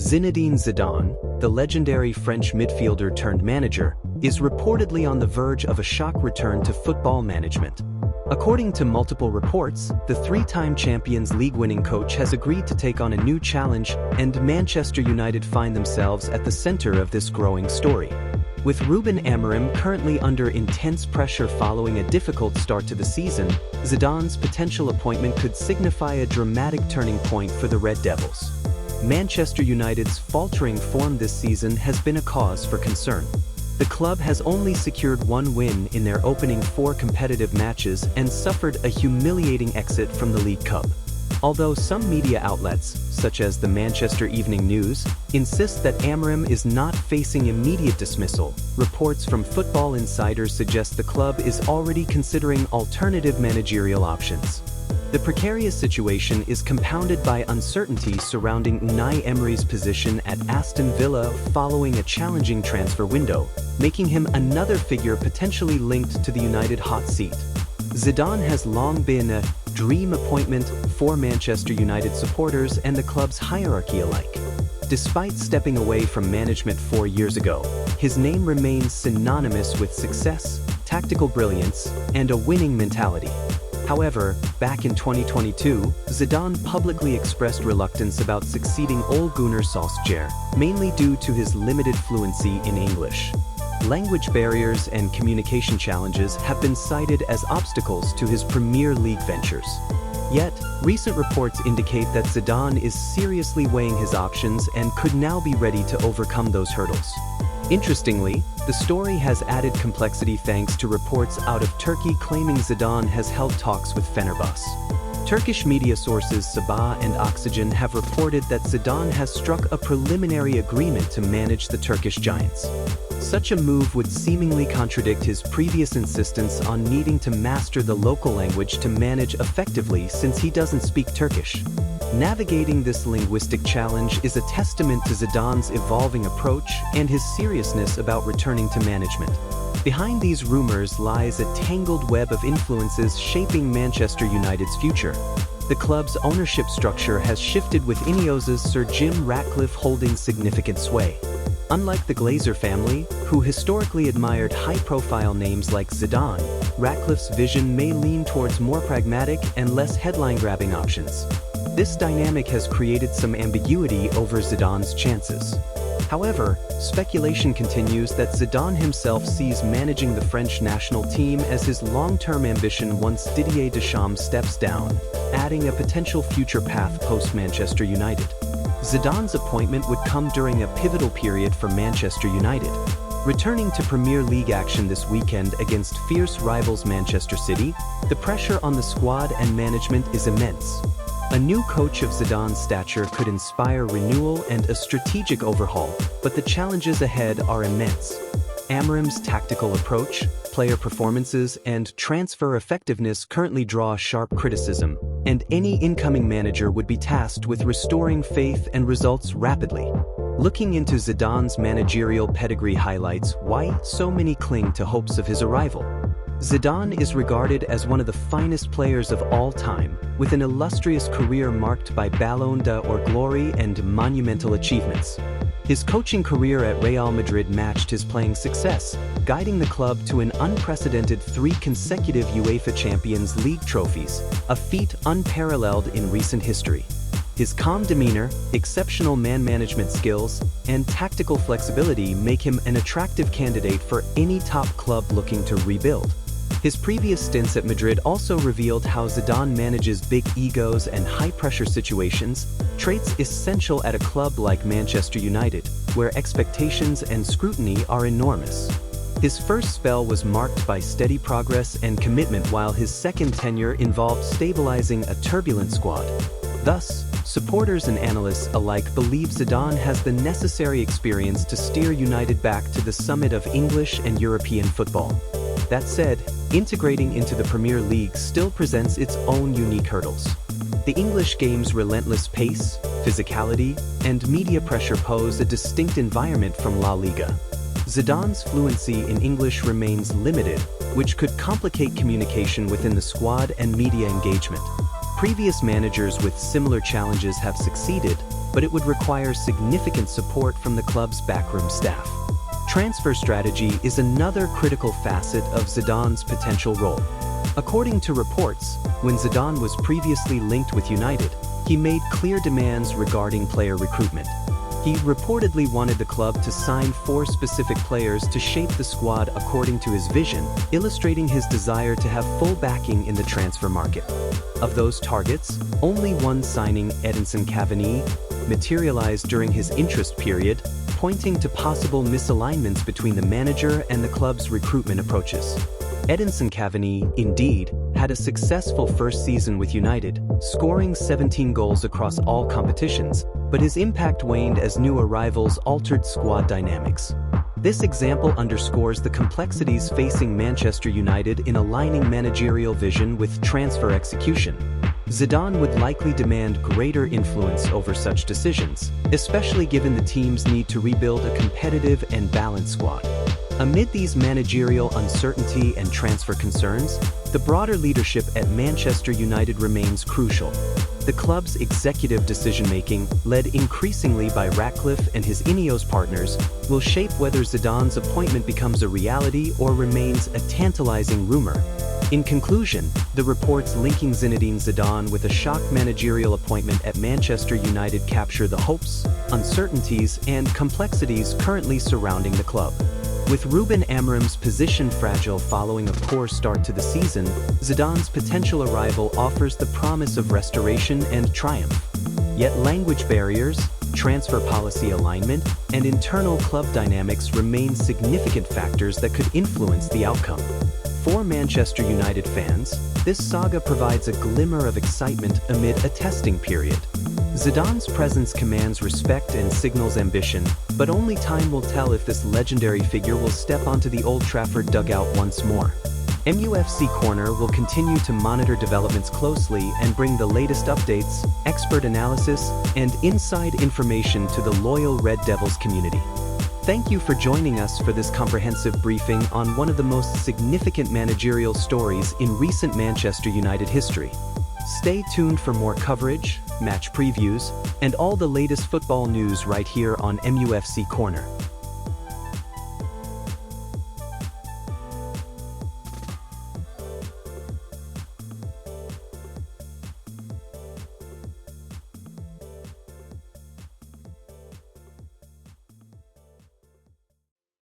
Zinedine Zidane, the legendary French midfielder turned manager, is reportedly on the verge of a shock return to football management. According to multiple reports, the three-time Champions League-winning coach has agreed to take on a new challenge, and Manchester United find themselves at the center of this growing story. With Ruben Amorim currently under intense pressure following a difficult start to the season, Zidane's potential appointment could signify a dramatic turning point for the Red Devils. Manchester United's faltering form this season has been a cause for concern. The club has only secured one win in their opening 4 competitive matches and suffered a humiliating exit from the League Cup. Although some media outlets, such as the Manchester Evening News, insist that Amorim is not facing immediate dismissal, reports from Football Insider suggest the club is already considering alternative managerial options. The precarious situation is compounded by uncertainty surrounding Unai Emery's position at Aston Villa following a challenging transfer window, making him another figure potentially linked to the United hot seat. Zidane has long been a dream appointment for Manchester United supporters and the club's hierarchy alike. Despite stepping away from management 4 years ago, his name remains synonymous with success, tactical brilliance, and a winning mentality. However, back in 2022, Zidane publicly expressed reluctance about succeeding Ole Gunnar Solskjaer, mainly due to his limited fluency in English. Language barriers and communication challenges have been cited as obstacles to his Premier League ventures. Yet, recent reports indicate that Zidane is seriously weighing his options and could now be ready to overcome those hurdles. Interestingly, the story has added complexity thanks to reports out of Turkey claiming Zidane has held talks with Fenerbahce. Turkish media sources Sabah and Oxygen have reported that Zidane has struck a preliminary agreement to manage the Turkish giants. Such a move would seemingly contradict his previous insistence on needing to master the local language to manage effectively since he doesn't speak Turkish. Navigating this linguistic challenge is a testament to Zidane's evolving approach and his seriousness about returning to management. Behind these rumors lies a tangled web of influences shaping Manchester United's future. The club's ownership structure has shifted with Ineos's Sir Jim Ratcliffe holding significant sway. Unlike the Glazer family, who historically admired high-profile names like Zidane, Ratcliffe's vision may lean towards more pragmatic and less headline-grabbing options. This dynamic has created some ambiguity over Zidane's chances. However, speculation continues that Zidane himself sees managing the French national team as his long-term ambition once Didier Deschamps steps down, adding a potential future path post-Manchester United. Zidane's appointment would come during a pivotal period for Manchester United. Returning to Premier League action this weekend against fierce rivals Manchester City, the pressure on the squad and management is immense. A new coach of Zidane's stature could inspire renewal and a strategic overhaul, but the challenges ahead are immense. Amorim's tactical approach, player performances, and transfer effectiveness currently draw sharp criticism, and any incoming manager would be tasked with restoring faith and results rapidly. Looking into Zidane's managerial pedigree highlights why so many cling to hopes of his arrival. Zidane is regarded as one of the finest players of all time, with an illustrious career marked by Ballon d'Or glory and monumental achievements. His coaching career at Real Madrid matched his playing success, guiding the club to an unprecedented 3 consecutive UEFA Champions League trophies, a feat unparalleled in recent history. His calm demeanor, exceptional man-management skills, and tactical flexibility make him an attractive candidate for any top club looking to rebuild. His previous stints at Madrid also revealed how Zidane manages big egos and high-pressure situations, traits essential at a club like Manchester United, where expectations and scrutiny are enormous. His first spell was marked by steady progress and commitment, while his second tenure involved stabilizing a turbulent squad. Thus, supporters and analysts alike believe Zidane has the necessary experience to steer United back to the summit of English and European football. That said, integrating into the Premier League still presents its own unique hurdles. The English game's relentless pace, physicality, and media pressure pose a distinct environment from La Liga. Zidane's fluency in English remains limited, which could complicate communication within the squad and media engagement. Previous managers with similar challenges have succeeded, but it would require significant support from the club's backroom staff. Transfer strategy is another critical facet of Zidane's potential role. According to reports, when Zidane was previously linked with United, he made clear demands regarding player recruitment. He reportedly wanted the club to sign 4 specific players to shape the squad according to his vision, illustrating his desire to have full backing in the transfer market. Of those targets, only one signing, Edinson Cavani, materialized during his interest period, pointing to possible misalignments between the manager and the club's recruitment approaches. Edinson Cavani, indeed, had a successful first season with United, scoring 17 goals across all competitions, but his impact waned as new arrivals altered squad dynamics. This example underscores the complexities facing Manchester United in aligning managerial vision with transfer execution. Zidane would likely demand greater influence over such decisions, especially given the team's need to rebuild a competitive and balanced squad. Amid these managerial uncertainty and transfer concerns, the broader leadership at Manchester United remains crucial. The club's executive decision-making, led increasingly by Ratcliffe and his Ineos partners, will shape whether Zidane's appointment becomes a reality or remains a tantalizing rumor. In conclusion, the reports linking Zinedine Zidane with a shock managerial appointment at Manchester United capture the hopes, uncertainties, and complexities currently surrounding the club. With Ruben Amorim's position fragile following a poor start to the season, Zidane's potential arrival offers the promise of restoration and triumph. Yet language barriers, transfer policy alignment, and internal club dynamics remain significant factors that could influence the outcome. For Manchester United fans, this saga provides a glimmer of excitement amid a testing period. Zidane's presence commands respect and signals ambition, but only time will tell if this legendary figure will step onto the Old Trafford dugout once more. MUFC Corner will continue to monitor developments closely and bring the latest updates, expert analysis, and inside information to the loyal Red Devils community. Thank you for joining us for this comprehensive briefing on one of the most significant managerial stories in recent Manchester United history. Stay tuned for more coverage, match previews, and all the latest football news right here on MUFC Corner.